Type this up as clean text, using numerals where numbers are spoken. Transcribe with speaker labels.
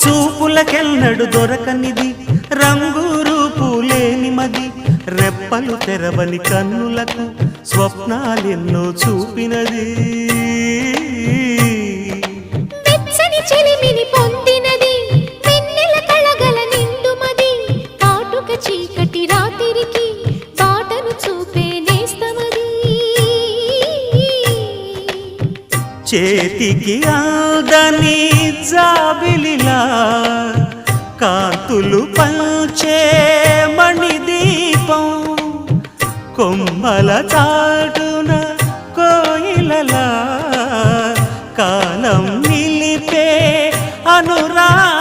Speaker 1: చూపులకెన్నడు దొరకనిది రంగు రూపు లేని మది రెప్పలు తెరవని కన్నులకు స్వప్నాలెన్నో చూపినది
Speaker 2: వెచ్చని చెలిమిని పొందినది వెన్నెల కళగల నిండుమది కాటుక చీకటి రాత్రికి బాటను చూపే నేస్తమది
Speaker 1: చేతికి అందని జాబిలిలా కాంతులు పంచే మణిదీపం కొమ్మల చాటున కోయిలలా కాలం నిలిపే అనురాగం